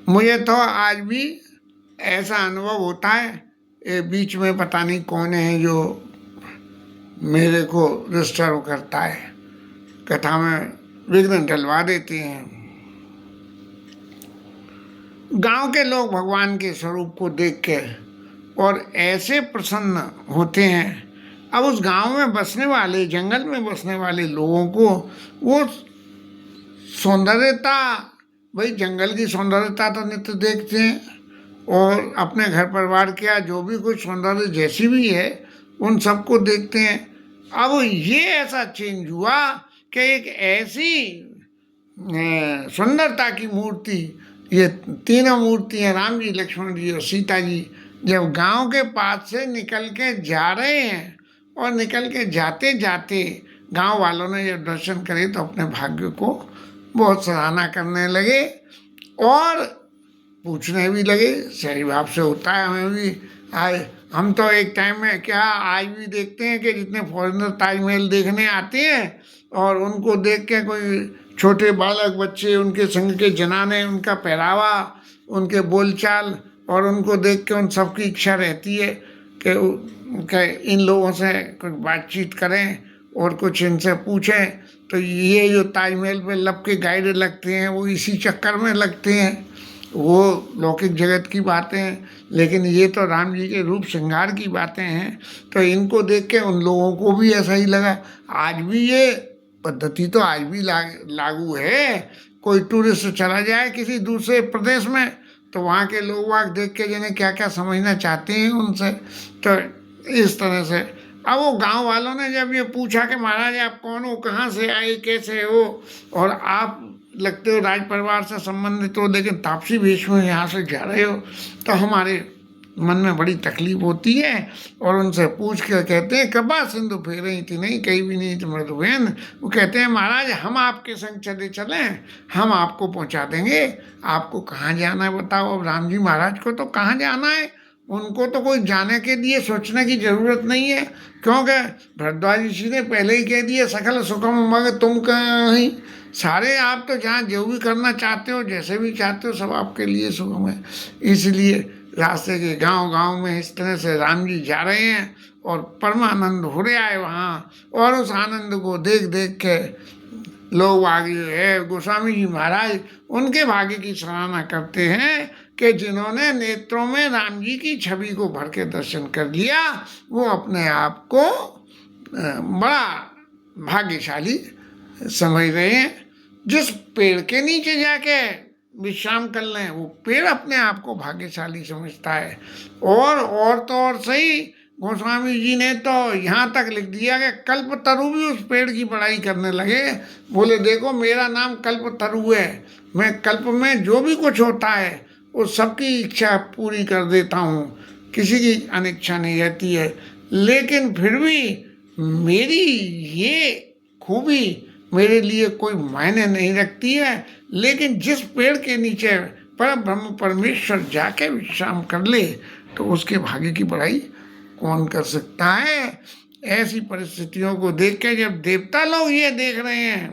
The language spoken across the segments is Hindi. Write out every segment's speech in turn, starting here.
मुझे तो आज भी ऐसा अनुभव होता है, ये बीच में पता नहीं कौन है जो मेरे को डिस्टर्ब करता है, कथा में विघ्न डलवा देते हैं। गांव के लोग भगवान के स्वरूप को देख के और ऐसे प्रसन्न होते हैं। अब उस गांव में बसने वाले, जंगल में बसने वाले लोगों को वो सौंदर्यता, भाई जंगल की सौंदर्यता तो नित्य देखते हैं, और अपने घर परिवार के जो भी कुछ सौंदर्य जैसी भी है उन सबको देखते हैं। अब ये ऐसा चेंज हुआ कि एक ऐसी सुंदरता की मूर्ति, ये तीनों मूर्तियाँ राम जी, लक्ष्मण जी और सीता जी, जब गांव के पास से निकल के जा रहे हैं और निकल के जाते जाते गांव वालों ने जब दर्शन करे तो अपने भाग्य को बहुत सराहना करने लगे और पूछने भी लगे। सही भाव से होता है, हमें भी आए, हम तो एक टाइम में क्या आज भी देखते हैं कि जितने फॉरेनर ताजमहल देखने आते हैं और उनको देख के कोई छोटे बालक बच्चे, उनके संग के जनाने, उनका पहरावा, उनके बोलचाल, और उनको देख के उन सबकी इच्छा रहती है कि इन लोगों से कुछ बातचीत करें और कुछ इनसे पूछें। तो ये जो ताजमहल पे लब के गाइड लगते हैं वो इसी चक्कर में लगते हैं। वो लौकिक जगत की बातें हैं, लेकिन ये तो राम जी के रूप श्रृंगार की बातें हैं। तो इनको देख के उन लोगों को भी ऐसा ही लगा। आज भी ये पद्धति तो आज भी लागू है। कोई टूरिस्ट चला जाए किसी दूसरे प्रदेश में तो वहाँ के लोग वाग देख के जिन्हें क्या क्या समझना चाहते हैं उनसे, तो इस तरह से। अब वो गांव वालों ने जब ये पूछा कि महाराज आप कौन हो, कहाँ से आए, कैसे हो, और आप लगते हो राज परिवार से संबंधित हो लेकिन तापसी वेश में यहाँ से जा रहे हो, तो हमारे मन में बड़ी तकलीफ होती है। और उनसे पूछ के कहते हैं कृपा सिंधु फेर रही थी, नहीं कहीं भी नहीं तो मृदुबेन। वो कहते हैं महाराज हम आपके संग चले चलें, हम आपको पहुँचा देंगे। आपको कहाँ जाना है बताओ। अब राम जी महाराज को तो कहाँ जाना है, उनको तो कोई जाने के लिए सोचने की जरूरत नहीं है, क्योंकि भरद्वाज ऋषि ने पहले ही कह दिया सकल सुखम मग तुम कहीं। सारे आप तो जहाँ जो भी करना चाहते हो, जैसे भी चाहते हो, सब आपके लिए सुगम है। इसलिए रास्ते के गांव गांव में इस तरह से राम जी जा रहे हैं और परमानंद हो रहा है वहाँ। और उस आनंद को देख देख के लोग आगे है गोस्वामी जी महाराज उनके भाग्य की सराहना करते हैं कि जिन्होंने नेत्रों में राम जी की छवि को भर के दर्शन कर लिया, वो अपने आप को बड़ा भाग्यशाली समझ रहे हैं। जिस पेड़ के नीचे जाके विश्राम कर लें वो पेड़ अपने आप को भाग्यशाली समझता है। और तो और सही, गोस्वामी जी ने तो यहाँ तक लिख दिया कि कल्पतरु भी उस पेड़ की बड़ाई करने लगे। बोले देखो मेरा नाम कल्पतरु है, मैं कल्प में जो भी कुछ होता है वो सबकी इच्छा पूरी कर देता हूँ, किसी की अनिच्छा नहीं रहती है। लेकिन फिर भी मेरी ये खूबी मेरे लिए कोई मायने नहीं रखती है। लेकिन जिस पेड़ के नीचे परम ब्रह्म परमेश्वर जाके विश्राम कर ले तो उसके भाग्य की बड़ाई कौन कर सकता है। ऐसी परिस्थितियों को देख के जब देवता लोग ये देख रहे हैं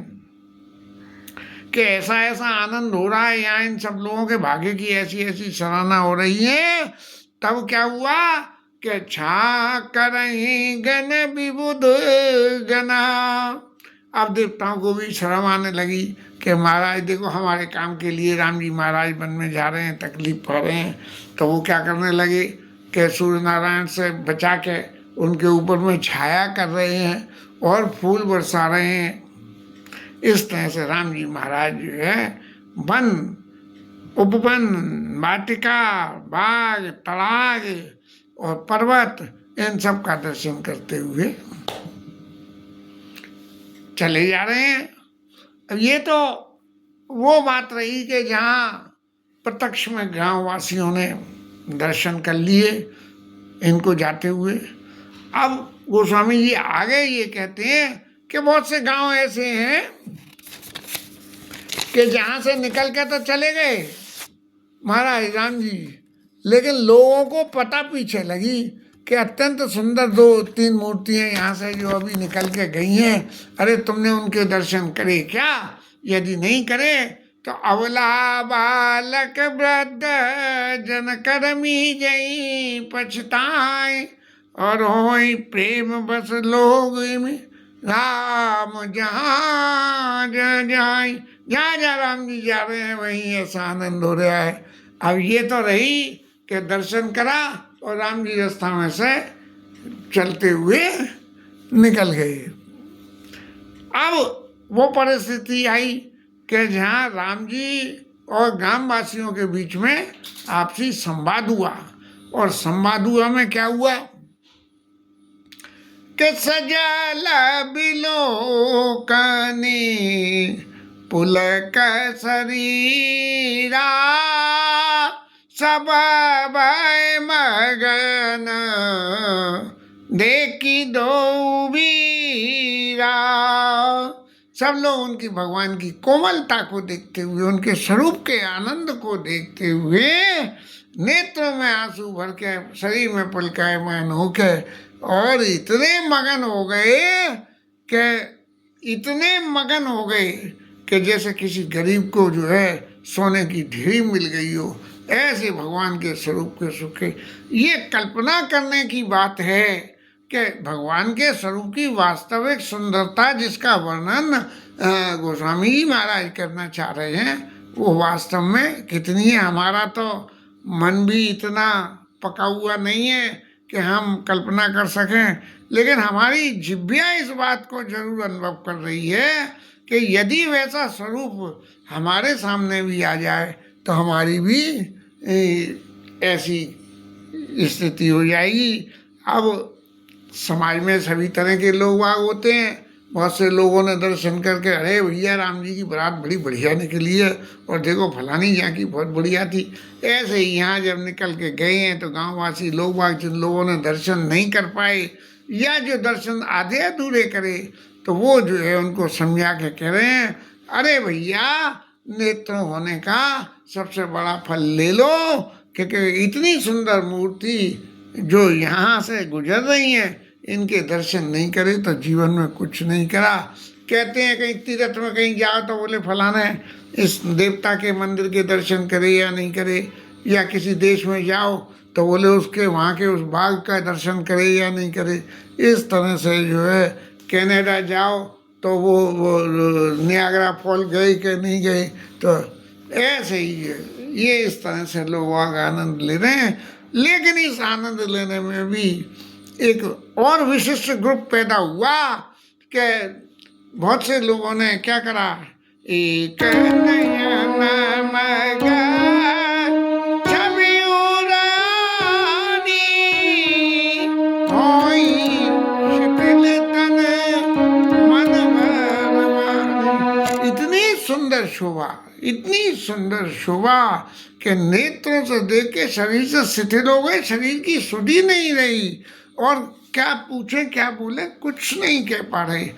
कि ऐसा ऐसा आनंद हो रहा है यहाँ, इन सब लोगों के भाग्य की ऐसी ऐसी सराहना हो रही है, तब क्या हुआ कि छा करहीं गण विबुध गना। अब देवताओं को भी शर्म आने लगी कि महाराज देखो हमारे काम के लिए राम जी महाराज वन में जा रहे हैं, तकलीफ पा रहे हैं। तो वो क्या करने लगे कि सूर्य नारायण से बचा के उनके ऊपर में छाया कर रहे हैं और फूल बरसा रहे हैं। इस तरह से राम जी महाराज जो है वन, उपवन, वाटिका, बाग, तड़ाग और पर्वत, इन सब का दर्शन करते हुए चले जा रहे हैं। अब ये तो वो बात रही कि जहाँ प्रत्यक्ष में गाँव वासियों ने दर्शन कर लिए इनको जाते हुए। अब गोस्वामी जी आगे ये कहते हैं कि बहुत से गांव ऐसे हैं कि जहाँ से निकल के तो चले गए महाराज राम जी, लेकिन लोगों को पता पीछे लगी कि अत्यंत सुंदर 2-3 मूर्तियाँ यहाँ से जो अभी निकल के गई हैं, अरे तुमने उनके दर्शन करे क्या? यदि नहीं करे तो अबला बालक वृद्ध जन करमी जई पछताए, और होई प्रेम बस लोग में राम जहाँ जाए। जहाँ जहाँ राम जी जा रहे हैं वहीं ऐसा आनंद हो रहा है। अब ये तो रही कि दर्शन करा और राम जी रास्ता में से चलते हुए निकल गए। अब वो परिस्थिति आई कि जहाँ राम जी और ग्रामवासियों के बीच में आपसी संवाद हुआ, और संवाद हुआ में क्या हुआ कि सजल बिलोकनी पुलक शरीरा, सब भय मगन देखी दो वीरा। सब लोग उनकी भगवान की कोमलता को देखते हुए, उनके स्वरूप के आनंद को देखते हुए नेत्रों में आंसू भर के, शरीर में पुलकायमान होके, और इतने मगन हो गए कि जैसे किसी गरीब को जो है सोने की ढेरी मिल गई हो, ऐसे भगवान के स्वरूप के सुख के। ये कल्पना करने की बात है कि भगवान के स्वरूप की वास्तविक सुंदरता जिसका वर्णन गोस्वामी जी महाराज करना चाह रहे हैं, वो वास्तव में कितनी है। हमारा तो मन भी इतना पका हुआ नहीं है कि हम कल्पना कर सकें, लेकिन हमारी जिह्वा इस बात को जरूर अनुभव कर रही है कि यदि वैसा स्वरूप हमारे सामने भी आ जाए तो हमारी भी ऐसी स्थिति हो जाएगी। अब समाज में सभी तरह के लोग वाग होते हैं। बहुत से लोगों ने दर्शन करके, अरे भैया राम जी की बारात बड़ी बढ़िया निकली है, और देखो फलानी यहाँ की बहुत बढ़िया थी। ऐसे ही यहाँ जब निकल के गए हैं तो गांववासी लोग वाग जिन लोगों ने दर्शन नहीं कर पाए, या जो दर्शन आधे अधूरे करे, तो वो जो है उनको समझा के कह रहे हैं, अरे भैया नेत्र होने का सबसे बड़ा फल ले लो, क्योंकि इतनी सुंदर मूर्ति जो यहाँ से गुजर रही हैं, इनके दर्शन नहीं करे तो जीवन में कुछ नहीं करा। कहते हैं कहीं तीर्थ में कहीं जाओ तो बोले फलाने इस देवता के मंदिर के दर्शन करे या नहीं करे, या किसी देश में जाओ तो बोले उसके वहाँ के उस बाग का दर्शन करे या नहीं करे। इस तरह से जो है कनाडा जाओ तो वो नियाग्रा फॉल गए कि नहीं गए, तो ऐसे ही है। ये इस तरह से लोग आनंद ले रहे हैं। लेकिन इस आनंद लेने में भी एक और विशिष्ट ग्रुप पैदा हुआ कि बहुत से लोगों ने क्या करा, एक नयन मगर छवि उड़ानी, होई शिथिल तन मन भरवानी। इतनी सुंदर शोभा कि नेत्रों से देख के शरीर से शिथिल हो गए, शरीर की सुधि नहीं रही, और क्या पूछे क्या बोले कुछ नहीं कह पा रहे।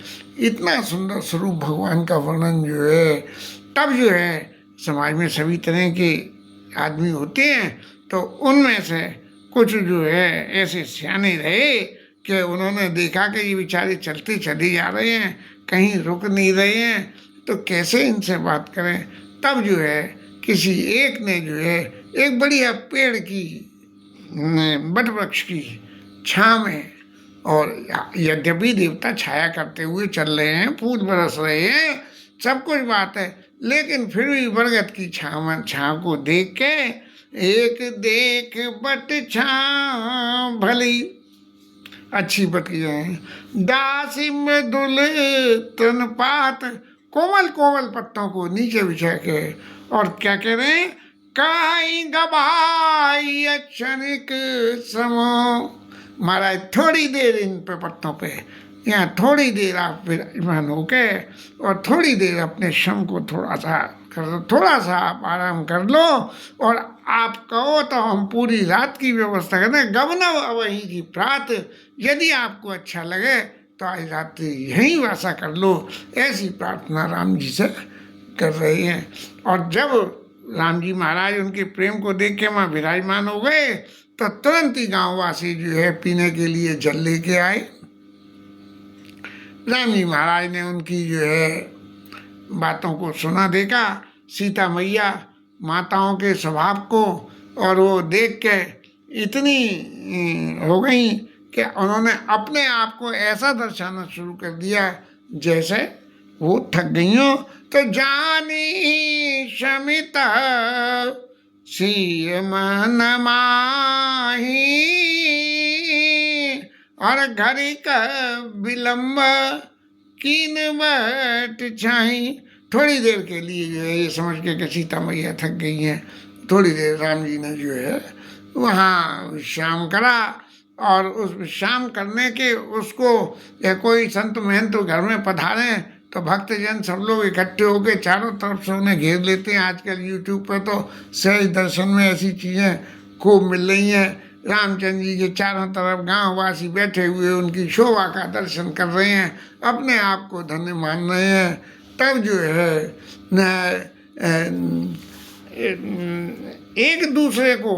इतना सुंदर स्वरूप भगवान का वर्णन जो है, तब जो है समाज में सभी तरह के आदमी होते हैं, तो उनमें से कुछ जो है ऐसे सियाने रहे कि उन्होंने देखा कि ये बेचारे चलते चले जा रहे हैं, कहीं रुक नहीं रहे हैं, तो कैसे इनसे बात करें। तब जो है किसी एक ने जो है एक बढ़िया पेड़ की, बट वृक्ष की छाँव में, और यद्यपि देवता छाया करते हुए चल रहे हैं, फूल बरस रहे हैं, सब कुछ बात है, लेकिन फिर भी बरगद की छाँव को देख के, एक देख बट छाँव भली अच्छी बटी है, दासी मृदुल तन पात, कोमल कोमल पत्तों को नीचे बिछा के, और क्या कह रहे हैं, काई गबाई क्षणिक समो। महाराज थोड़ी देर इन पे पत्तों पे, यहाँ थोड़ी देर आप विराजमान होके, और थोड़ी देर अपने श्रम को थोड़ा सा आप आराम कर लो, और आप कहो तो हम पूरी रात की व्यवस्था करें। गवनव अवही की प्रात, यदि आपको अच्छा लगे तो आज रात्रि यहीं वासा कर लो, ऐसी प्रार्थना राम जी से कर रहे हैं। और जब राम जी महाराज उनके प्रेम को देख के वहाँ विराजमान हो गए, तो तुरंत ही गाँववासी जो है पीने के लिए जल लेके आए। राम जी महाराज ने उनकी जो है बातों को सुना, देखा, सीता मैया माताओं के स्वभाव को, और वो देख के इतनी हो गई कि उन्होंने अपने आप को ऐसा दर्शाना शुरू कर दिया जैसे वो थक गई हो। तो जानी शमित सिय मन माही, और घड़ी का विलंब कीन बट छाई। थोड़ी देर के लिए जो है ये समझ के कि सीता मैया थक गई हैं, थोड़ी देर राम जी ने जो है वहाँ विश्राम करा, और उस विश्राम करने के उसको या कोई संत महंत तो घर में पधारे तो भक्तजन सब लोग इकट्ठे होकर चारों तरफ से उन्हें घेर लेते हैं। आजकल यूट्यूब पर तो सहज दर्शन में ऐसी चीज़ें खूब मिल रही हैं। रामचंद्र जी के चारों तरफ गांववासी बैठे हुए उनकी शोभा का दर्शन कर रहे हैं, अपने आप को धन्य मान रहे हैं। तब जो है एक दूसरे को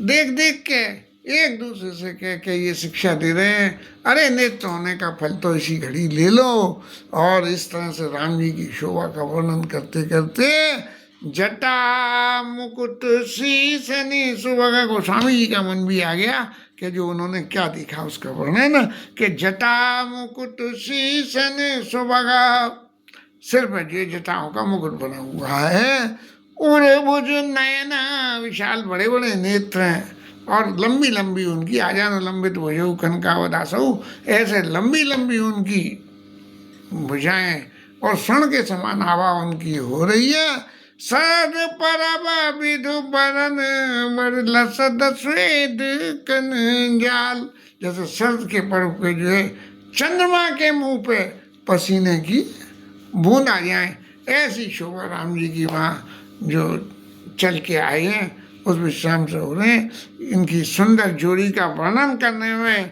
देख देख के एक दूसरे से कह के ये शिक्षा दे रहे हैं, अरे नेत्र होने का फल तो इसी घड़ी ले लो। और इस तरह से राम जी की शोभा का वर्णन करते करते जटा मुकुट शीशनी सुबह गोस्वामी जी का मन भी आ गया कि जो उन्होंने क्या देखा उसका वर्णन, कि जटा मुकुट शीशन सुबह, सिर पर जो जटाओं का मुकुट बना हुआ है, और भुज नयन विशाल बड़े बड़े नेत्र हैं, और लंबी लंबी उनकी आजान लंबित भुजौ कनकावदासौ, ऐसे लंबी लंबी उनकी भुजाएं और स्वर्ण के समान हवा उनकी हो रही है। सद परब विधु बरन लसद स्वेद कनजाल, जैसे सर्द के पर्व पे जो है चंद्रमा के मुंह पे पसीने की बूंद आ जाए, ऐसी शोभा राम जी की वहाँ जो चल के आए हैं उस विश्राम से हो रहे हैं। इनकी सुंदर जोड़ी का वर्णन करने में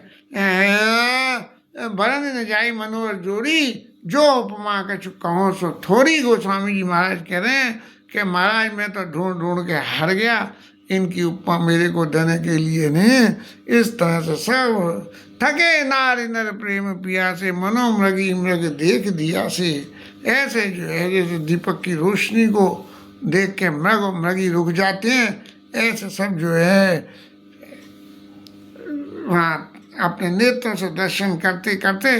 भरन न जाई मनोहर जोड़ी, जो उपमा कछु कहो सो थोड़ी। गोस्वामी जी महाराज कह रहे हैं कि महाराज मैं तो ढूंढ ढूंढ के हार गया, इनकी उपमा मेरे को देने के लिए नहीं। इस तरह से सब थके नारी नर प्रेम पिया से, मनोमृगी मृग देख दिया से, ऐसे जो है जैसे दीपक की रोशनी को देख के मृग और मृगी रुक जाते हैं, ऐसे सब जो है वहाँ अपने नेत्रों से दर्शन करते करते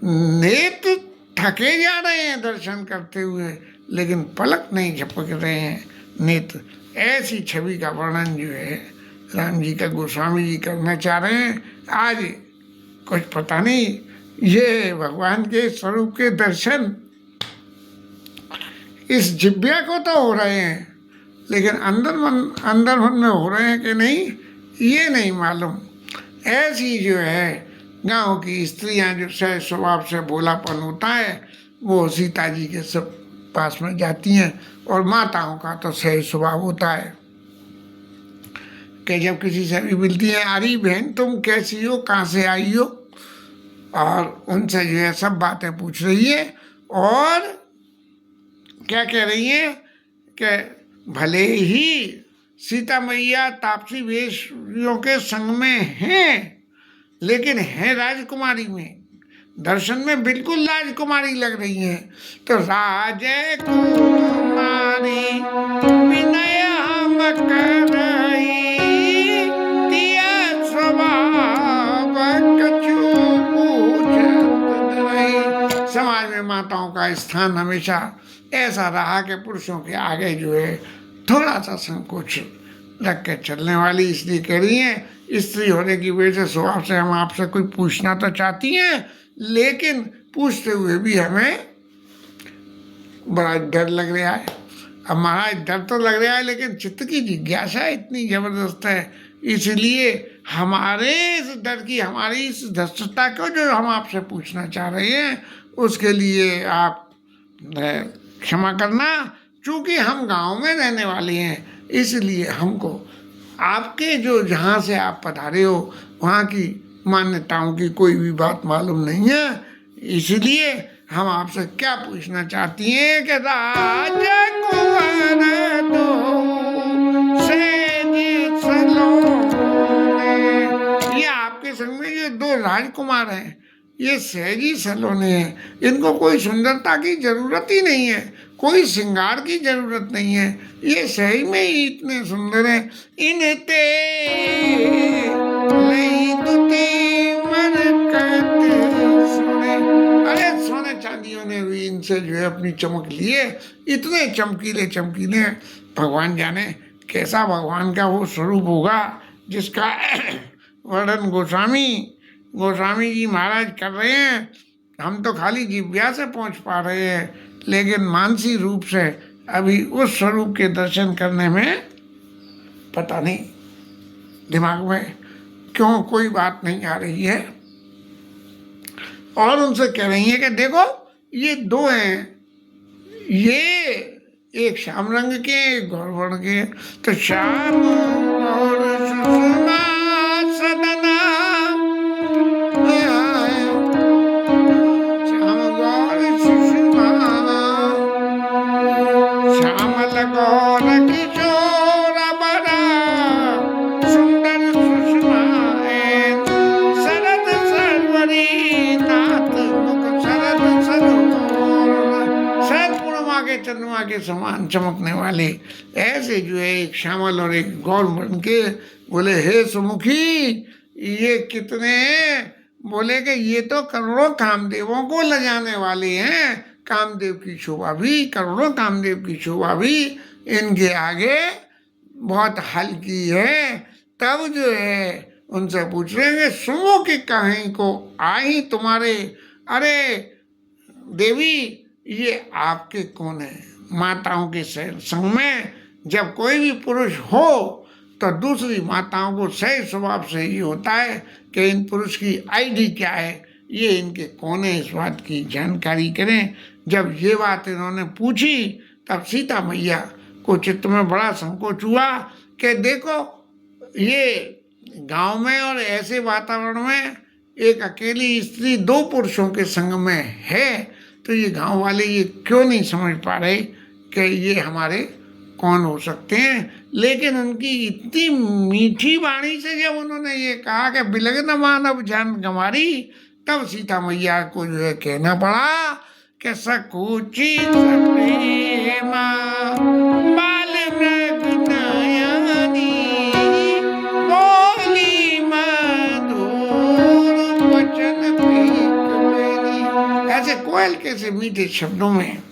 नेत्र थके जा रहे हैं दर्शन करते हुए, लेकिन पलक नहीं झपक रहे हैं नेत्र। ऐसी छवि का वर्णन जो है राम जी का गोस्वामी जी करना चाह रहे हैं। आज कुछ पता नहीं ये भगवान के स्वरूप के दर्शन इस जिब्या को तो हो रहे हैं, लेकिन अंदर मन में हो रहे हैं कि नहीं ये नहीं मालूम। ऐसी जो है गांव की स्त्रियां जो सहज स्वभाव से भोलापन होता है वो सीता जी के सब पास में जाती हैं, और माताओं का तो सहज स्वभाव होता है कि जब किसी से भी मिलती हैं, अरे बहन तुम कैसी हो, कहाँ से आई हो, और उनसे जो है सब बातें पूछ रही है। और क्या कह रही है कि भले ही सीता मैया तापसी वेशियों के संग में हैं, लेकिन हैं राजकुमारी में, दर्शन में बिल्कुल राजकुमारी लग रही हैं। तो राजकुमारी विनय हम करई, तिया स्वभाव कछु पूछत नहीं। समाज में माताओं का स्थान हमेशा ऐसा रहा कि पुरुषों के आगे जो है थोड़ा सा संकोच रख के चलने वाली। इसलिए कह रही हैं स्त्री होने की वजह से स्वभाव से हम आपसे कोई पूछना तो चाहती हैं, लेकिन पूछते हुए भी हमें बड़ा डर लग रहा है। अब महाराज डर तो लग रहा है, लेकिन चित्त की जिज्ञासा इतनी जबरदस्त है, इसलिए हमारे इस डर की, हमारी इस धस्तता को जो हम आपसे पूछना चाह रहे हैं उसके लिए आप क्षमा करना। चूँकि हम गांव में रहने वाले हैं, इसलिए हमको आपके जो जहाँ से आप पधारे हो वहाँ की मान्यताओं की कोई भी बात मालूम नहीं है, इसलिए हम आपसे क्या पूछना चाहती हैं कि राजकुंवर दो सेज सलोने, ये आपके संग में ये दो राजकुमार हैं, ये सहजी सलोने हैं, इनको कोई सुंदरता की जरूरत ही नहीं है, कोई श्रृंगार की जरूरत नहीं है, ये सही में ही इतने सुंदर है। इनते लई दुती मरकत सोने, अरे सोने चांदियों ने भी इनसे जो है अपनी चमक लिए, इतने चमकीले चमकीले हैं। भगवान जाने कैसा भगवान का वो स्वरूप होगा जिसका वर्णन गोस्वामी जी महाराज कर रहे हैं। हम तो खाली जिव्या से पहुंच पा रहे हैं, लेकिन मानसी रूप से अभी उस स्वरूप के दर्शन करने में पता नहीं दिमाग में क्यों कोई बात नहीं आ रही है। और उनसे कह रही है कि देखो ये दो हैं, ये एक श्याम रंग के एक गौर वर्ण के, तो श्याम और सुषमा सदना, श्याम गौर सुषमा, श्यामल गौर किशोर बड़ा सुंदर सुषमा, शरद सरवरी नाथ मुख शरद सरोवर, शरद पूर्णिमा के चंद्रमा के समान चमकने वाले ऐसे जो है एक श्यामल और एक गौर बन के बोले, हे सुमुखी ये कितने, बोले कि ये तो करोड़ों कामदेवों को लजाने वाले हैं, कामदेव की शोभा भी, करोड़ों कामदेव की शोभा भी इनके आगे बहुत हल्की है। तब जो है उनसे पूछ रहे हैं, सुमुखी कहीं को आई तुम्हारे, अरे देवी ये आपके कौन है? माताओं के संग में जब कोई भी पुरुष हो तो दूसरी माताओं को सही स्वभाव से ही होता है कि इन पुरुष की आईडी क्या है, ये इनके कौन है, इस बात की जानकारी करें। जब ये बात इन्होंने पूछी तब सीता मैया को चित्त में बड़ा संकोच हुआ कि देखो ये गांव में और ऐसे वातावरण में एक अकेली स्त्री दो पुरुषों के संग में है, तो ये गांव वाले ये क्यों नहीं समझ पा रहे कि ये हमारे कौन हो सकते हैं। लेकिन उनकी इतनी मीठी वाणी से जब उन्होंने ये कहा कि बिलग न मानव जान गंवारी, तब सीता मैया को जो है कहना पड़ा कि सकुची प्रेमा बाल मृग नयनी, बोली मधुर वचन पीक मेरी, ऐसे कोयल के से मीठे शब्दों में।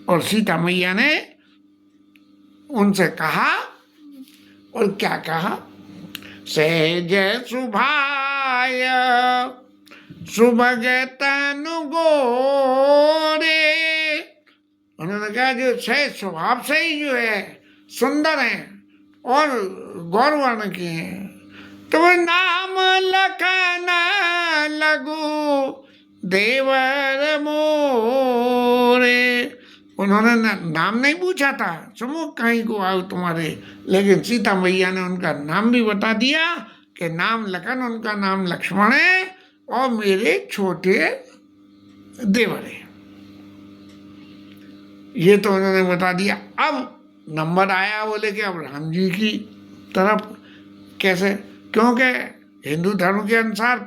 और सीता मैया ने उनसे कहा, और क्या कहा, सहज सुभाय सुभग तनु गोरे, उन्होंने कहा जो सहज स्वभाव से ही जो है सुंदर हैं और गौर वर्ण के हैं, तो नाम लखन लगू देवर मोरे। उन्होंने नाम नहीं पूछा था, सुमुख कहीं को आओ तुम्हारे, लेकिन सीता मैया ने उनका नाम भी बता दिया कि नाम लखन, उनका नाम लक्ष्मण है और मेरे छोटे देवर है। ये तो उन्होंने बता दिया। अब नंबर आया बोले कि अब राम जी की तरफ कैसे, क्योंकि हिंदू धर्म के अनुसार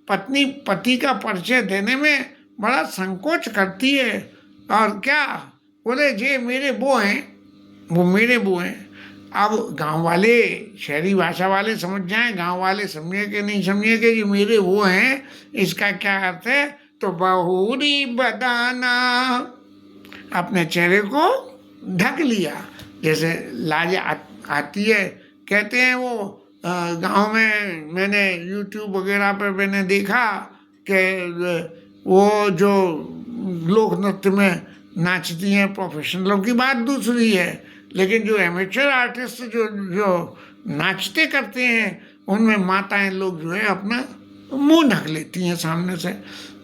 पत्नी पति का परिचय देने में बड़ा संकोच करती है। और क्या बोले, जे मेरे वो हैं, वो मेरे वो हैं। अब गांव वाले शहरी भाषा वाले समझ जाएं, गांव वाले समझे कि नहीं समझे कि ये मेरे वो हैं, इसका क्या अर्थ है, तो बहुरी बदाना, अपने चेहरे को ढक लिया, जैसे लाज आती है। कहते हैं वो गांव में मैंने YouTube वगैरह पे मैंने देखा कि वो जो लोक नृत्य में नाचती हैं प्रोफेशनलों की बात दूसरी है, लेकिन जो एमेचर आर्टिस्ट जो नाचते करते हैं उनमें माताएं लोग जो है अपना मुंह ढक लेती हैं सामने से।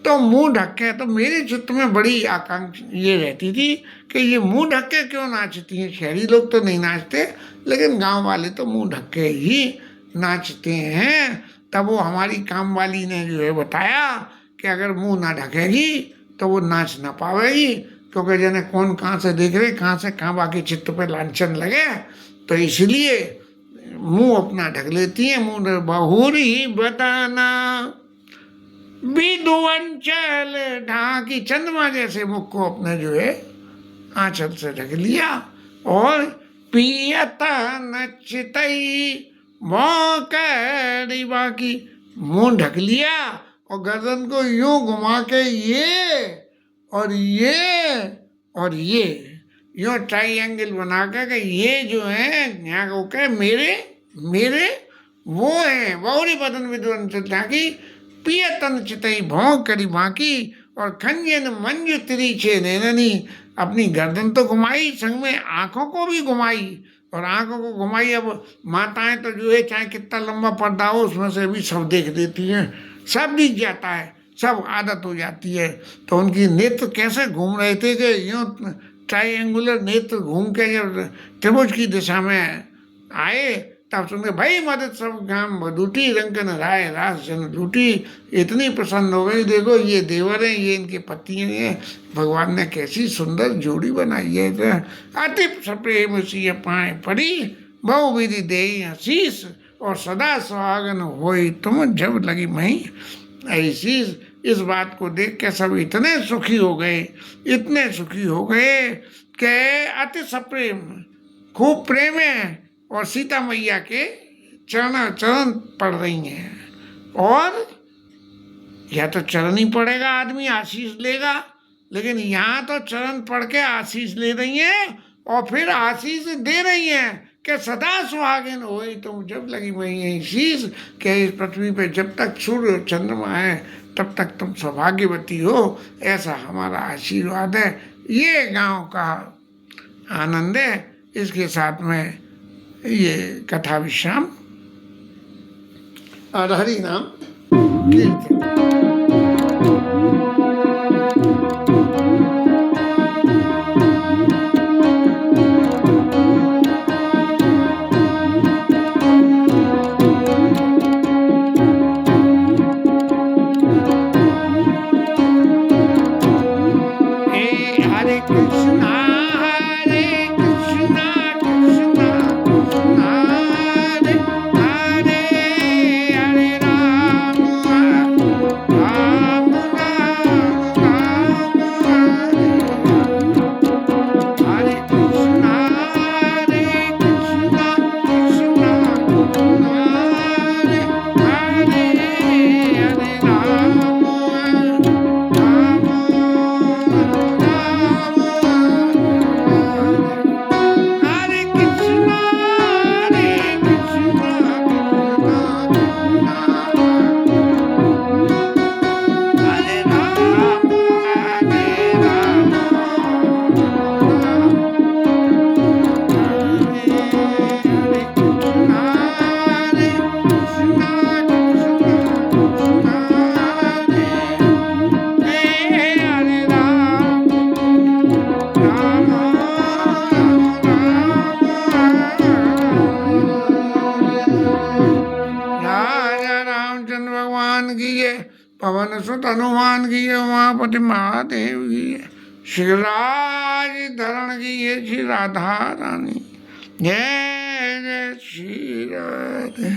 तो मुंह ढक के, तो मेरे चित्त में बड़ी आकांक्षा ये रहती थी कि ये मुंह ढक के क्यों नाचती हैं। शहरी लोग तो नहीं नाचते, लेकिन गांव वाले तो मुंह ढक के ही नाचते हैं। तब वो हमारी काम वाली ने जो है बताया कि अगर मुंह ना ढकेगी तो वो नाच ना पावेगी, क्योंकि जने कौन कहाँ से देख रहे, कहाँ से कहाँ बाकी चित्त पे लांछन लगे, तो इसलिए मुंह अपना ढक लेती है। मुंह बहुरी बताना विधुअंचल ढाकी, चंद्रमा जैसे मुख को अपने जो है आंचल से ढक लिया और पियत नचितई मौकड़ी बाकी, मुंह ढक लिया और गर्दन को यूं घुमा के ये और ये और ये यूं ट्राइंगल बना के ये जो है यहाँ को कहे मेरे मेरे वो है बहुरी बदन विद्वन की पियतन चितई भौं करी बाकी और खंजन मंजू तिरीछे नैननी, अपनी गर्दन तो घुमाई संग में आंखों को भी घुमाई और आंखों को घुमाई। अब माताएं तो जो है चाहे कितना लंबा पर्दा हो उसमें से भी सब देख देती हैं, सब दिख जाता है, सब आदत हो जाती है। तो उनकी नेत्र कैसे घूम रहे थे कि यूँ ट्राइंगुलर नेत्र घूम के जब त्रिभुज की दिशा में आए तब सुनते भाई मदद सब गाम बदूटी रंकन राय रास जन लूटी, इतनी प्रसन्न हो गई, देखो ये देवर हैं, ये इनके पति हैं, भगवान ने कैसी सुंदर जोड़ी बनाई है। अति सप्रेम सी पाए पड़ी बहु विधि दे आशीष और सदा सुहागन होई तुम जब लगी मही ऐसी। इस बात को देख के सब इतने सुखी हो गए, इतने सुखी हो गए कि अति सप्रेम खूब प्रेम है और सीता मैया के चरण पड़ रही हैं। और या तो चरण ही पड़ेगा आदमी आशीष लेगा, लेकिन यहाँ तो चरण पढ़ के आशीष ले रही हैं और फिर आशीष दे रही हैं कि सदा सुहागिन होई तुम जब लगी वही शीश, के इस पृथ्वी पे जब तक सूर्य चंद्रमा है तब तक तुम सौभाग्यवती हो, ऐसा हमारा आशीर्वाद है। ये गांव का आनंद है। इसके साथ में ये कथा विश्राम और हरि नाम कीर्तन। पवन सुत हनुमान की है, उमापति महादेव की है, श्रीराज धरण की है, श्री राधा रानी। जय जय श्री राधे।